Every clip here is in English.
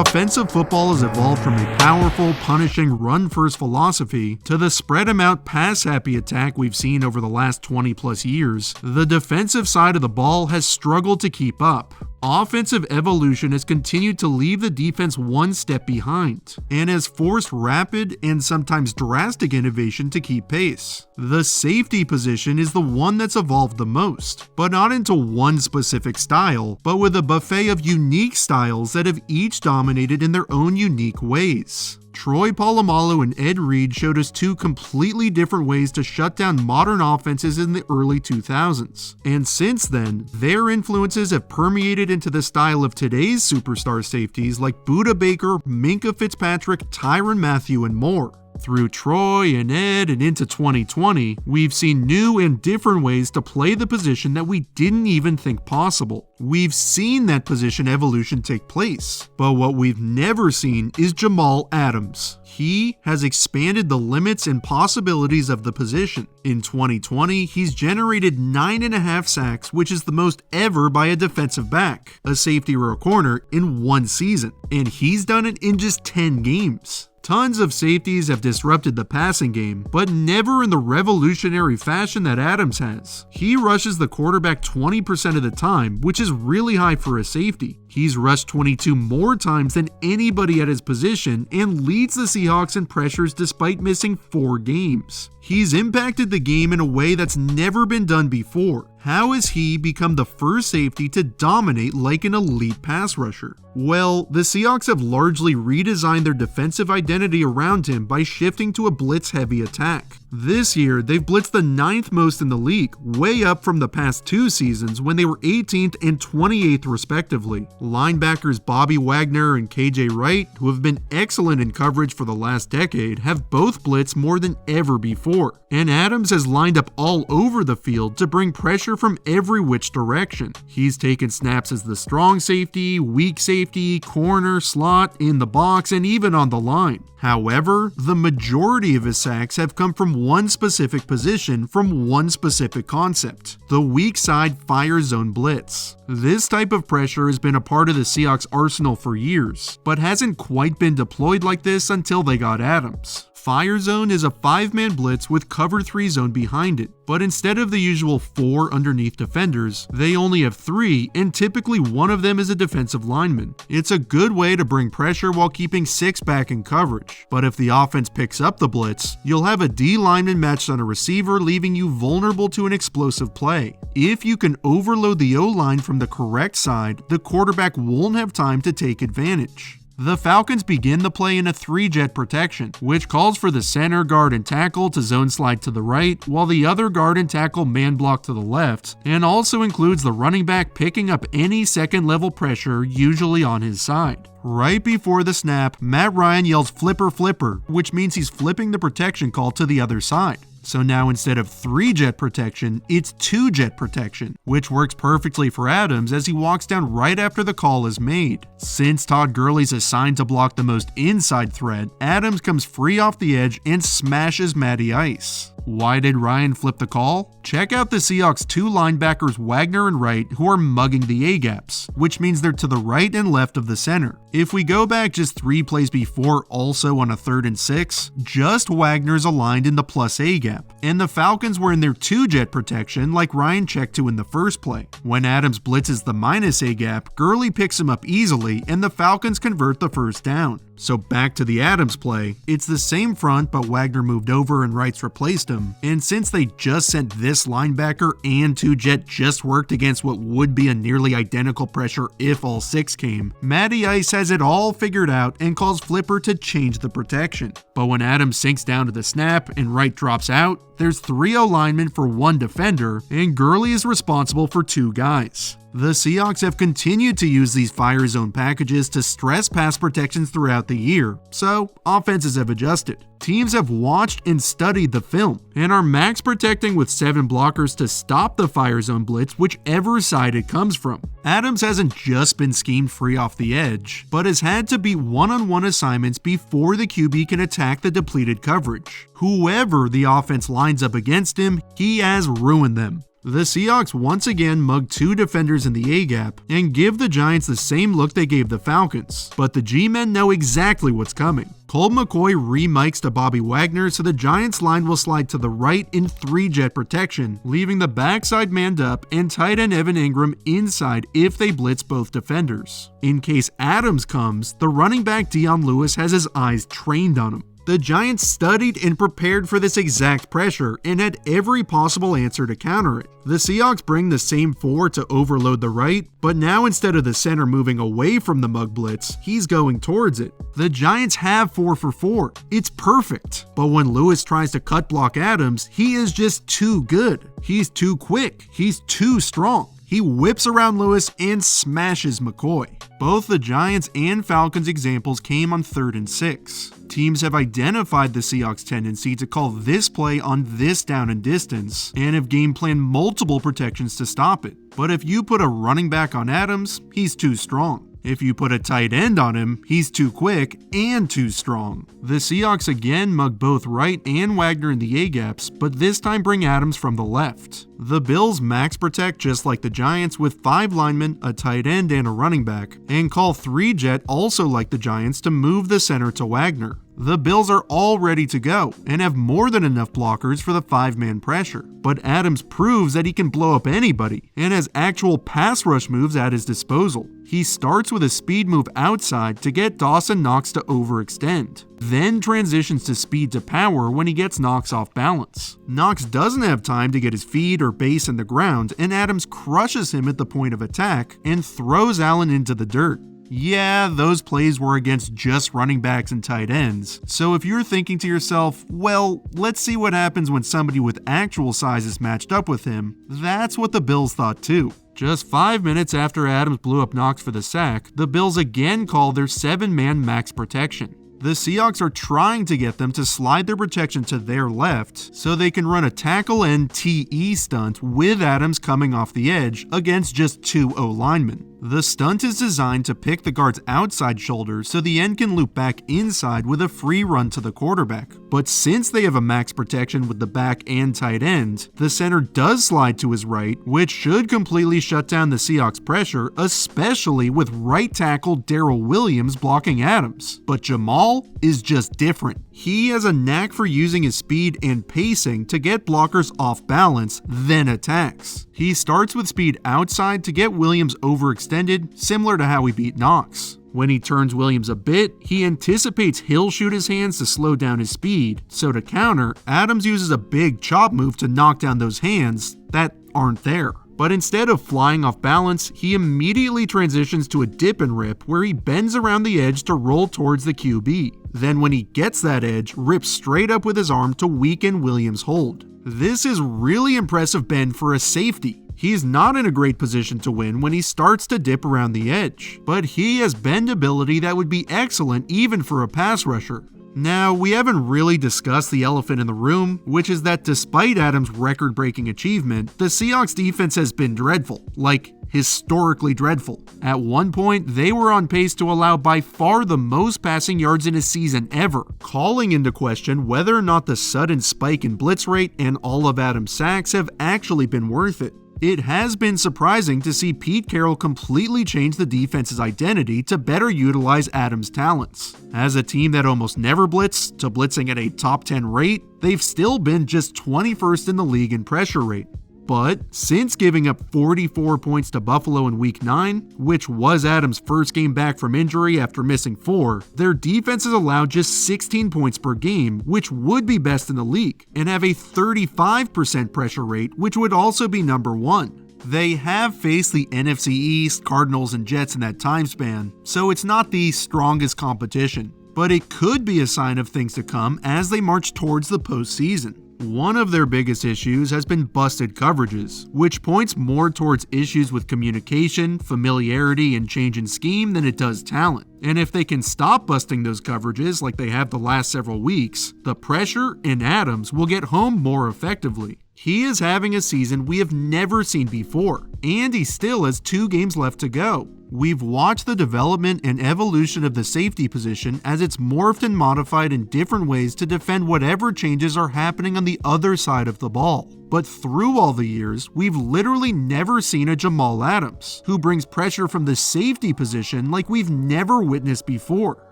offensive football has evolved from a powerful, punishing, run-first philosophy to the spread-em-out, pass-happy attack we've seen over the last 20-plus years, the defensive side of the ball has struggled to keep up. Offensive evolution has continued to leave the defense one step behind, and has forced rapid and sometimes drastic innovation to keep pace. The safety position is the one that's evolved the most, but not into one specific style, but with a buffet of unique styles that have each dominated in their own unique ways. Troy Polamalu and Ed Reed showed us two completely different ways to shut down modern offenses in the early 2000s, and since then, their influences have permeated into the style of today's superstar safeties like Budda Baker, Minkah Fitzpatrick, Tyrann Mathieu, and more. Through Troy and Ed and into 2020, we've seen new and different ways to play the position that we didn't even think possible. We've seen that position evolution take place, but what we've never seen is Jamal Adams. He has expanded the limits and possibilities of the position. In 2020, he's generated 9.5 sacks, which is the most ever by a defensive back, a safety or a corner, in one season, and he's done it in just 10 games. Tons of safeties have disrupted the passing game, but never in the revolutionary fashion that Adams has. He rushes the quarterback 20% of the time, which is really high for a safety. He's rushed 22 more times than anybody at his position and leads the Seahawks in pressures despite missing 4 games. He's impacted the game in a way that's never been done before. How has he become the first safety to dominate like an elite pass rusher? Well, the Seahawks have largely redesigned their defensive identity around him by shifting to a blitz-heavy attack. This year, they've blitzed the 9th most in the league, way up from the past 2 seasons when they were 18th and 28th respectively. Linebackers Bobby Wagner and KJ Wright, who have been excellent in coverage for the last decade, have both blitzed more than ever before. And Adams has lined up all over the field to bring pressure from every which direction. He's taken snaps as the strong safety, weak safety, corner, slot, in the box, and even on the line. However, the majority of his sacks have come from one specific position from one specific concept: the weak side fire zone blitz. This type of pressure has been a part of the Seahawks arsenal for years, but hasn't quite been deployed like this until they got Adams. Fire zone is a 5-man blitz with cover 3 zone behind it, but instead of the usual 4 underneath defenders, they only have 3, and typically one of them is a defensive lineman. It's a good way to bring pressure while keeping 6 back in coverage, but if the offense picks up the blitz, you'll have a D lineman matched on a receiver, leaving you vulnerable to an explosive play. If you can overload the O-line from the correct side, the quarterback won't have time to take advantage. The Falcons begin the play in a 3-jet protection, which calls for the center, guard, and tackle to zone slide to the right, while the other guard and tackle man block to the left, and also includes the running back picking up any second-level pressure, usually on his side. Right before the snap, Matt Ryan yells "flipper, flipper," which means he's flipping the protection call to the other side. So now instead of 3-jet protection, it's 2-jet protection, which works perfectly for Adams as he walks down right after the call is made. Since Todd Gurley's assigned to block the most inside threat, Adams comes free off the edge and smashes Matty Ice. Why did Ryan flip the call? Check out the Seahawks' 2 linebackers Wagner and Wright, who are mugging the A-gaps, which means they're to the right and left of the center. If we go back just 3 plays before, also on a 3rd and 6, just Wagner's aligned in the plus A-gap, and the Falcons were in their 2-jet protection like Ryan checked to in the first play. When Adams blitzes the minus A-gap, Gurley picks him up easily, and the Falcons convert the first down. So back to the Adams play, it's the same front, but Wagner moved over and Wright's replaced him, and since they just sent this linebacker and 2-jet just worked against what would be a nearly identical pressure if all 6 came, Matty Ice has it all figured out and calls Flipper to change the protection. But when Adams sinks down to the snap and Wright drops out, there's 3 O-linemen for 1 defender, and Gurley is responsible for 2 guys. The Seahawks have continued to use these fire zone packages to stress pass protections throughout the year, so offenses have adjusted. Teams have watched and studied the film, and are max protecting with 7 blockers to stop the fire zone blitz whichever side it comes from. Adams hasn't just been schemed free off the edge, but has had to beat one-on-one assignments before the QB can attack the depleted coverage. Whoever the offense lines up against him, he has ruined them. The Seahawks once again mug 2 defenders in the A-gap and give the Giants the same look they gave the Falcons, but the G-men know exactly what's coming. Colt McCoy re-mics to Bobby Wagner, so the Giants line will slide to the right in 3-jet protection, leaving the backside manned up and tight end Evan Ingram inside if they blitz both defenders. In case Adams comes, the running back Dion Lewis has his eyes trained on him. The Giants studied and prepared for this exact pressure and had every possible answer to counter it. The Seahawks bring the same 4 to overload the right, but now instead of the center moving away from the mug blitz, he's going towards it. The Giants have 4 for 4. It's perfect. But when Lewis tries to cut block Adams, he is just too good. He's too quick. He's too strong. He whips around Lewis and smashes McCoy. Both the Giants and Falcons examples came on 3rd and 6. Teams have identified the Seahawks' tendency to call this play on this down and distance, and have game planned multiple protections to stop it. But if you put a running back on Adams, he's too strong. If you put a tight end on him, he's too quick and too strong. The Seahawks again mug both Wright and Wagner in the A-gaps, but this time bring Adams from the left. The Bills max protect just like the Giants with 5 linemen, a tight end, and a running back, and call 3-jet also like the Giants to move the center to Wagner. The Bills are all ready to go and have more than enough blockers for the 5-man pressure, but Adams proves that he can blow up anybody and has actual pass rush moves at his disposal. He starts with a speed move outside to get Dawson Knox to overextend, then transitions to speed to power when he gets Knox off balance. Knox doesn't have time to get his feet or base in the ground, and Adams crushes him at the point of attack and throws Allen into the dirt. Yeah, those plays were against just running backs and tight ends, so if you're thinking to yourself, well, let's see what happens when somebody with actual size is matched up with him, that's what the Bills thought too. Just 5 minutes after Adams blew up Knox for the sack, the Bills again call their 7-man max protection. The Seahawks are trying to get them to slide their protection to their left so they can run a tackle and TE stunt with Adams coming off the edge against just 2 O-linemen. The stunt is designed to pick the guard's outside shoulder so the end can loop back inside with a free run to the quarterback. But since they have a max protection with the back and tight end, the center does slide to his right, which should completely shut down the Seahawks' pressure, especially with right tackle Darrell Williams blocking Adams. But Jamal is just different. He has a knack for using his speed and pacing to get blockers off balance, then attacks. He starts with speed outside to get Williams overextended, similar to how he beat Knox. When he turns Williams a bit, he anticipates he'll shoot his hands to slow down his speed, so to counter, Adams uses a big chop move to knock down those hands that aren't there. But instead of flying off balance, he immediately transitions to a dip and rip where he bends around the edge to roll towards the QB. Then when he gets that edge, rips straight up with his arm to weaken Williams' hold. This is really impressive bend for a safety. He's not in a great position to win when he starts to dip around the edge, but he has bend ability that would be excellent even for a pass rusher. Now, we haven't really discussed the elephant in the room, which is that despite Adams' record-breaking achievement, the Seahawks defense has been dreadful, like historically dreadful. At one point, they were on pace to allow by far the most passing yards in a season ever, calling into question whether or not the sudden spike in blitz rate and all of Adams' sacks have actually been worth it. It has been surprising to see Pete Carroll completely change the defense's identity to better utilize Adams' talents. As a team that almost never blitzed to blitzing at a top 10 rate, they've still been just 21st in the league in pressure rate. But since giving up 44 points to Buffalo in Week 9, which was Adams' first game back from injury after missing 4, their defense has allowed just 16 points per game, which would be best in the league, and have a 35% pressure rate, which would also be number 1. They have faced the NFC East, Cardinals, and Jets in that time span, so it's not the strongest competition, but it could be a sign of things to come as they march towards the postseason. One of their biggest issues has been busted coverages, which points more towards issues with communication, familiarity, and change in scheme than it does talent. And if they can stop busting those coverages like they have the last several weeks, the pressure in Adams will get home more effectively. He is having a season we have never seen before, and he still has 2 games left to go. We've watched the development and evolution of the safety position as it's morphed and modified in different ways to defend whatever changes are happening on the other side of the ball. But through all the years, we've literally never seen a Jamal Adams, who brings pressure from the safety position like we've never witnessed before.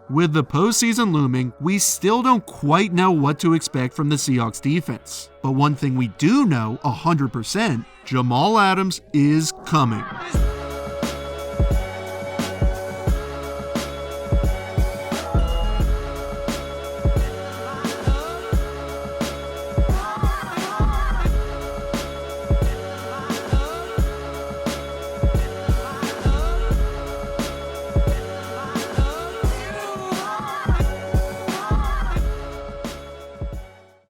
With the postseason looming, we still don't quite know what to expect from the Seahawks defense. But one thing we do know 100%, Jamal Adams is coming.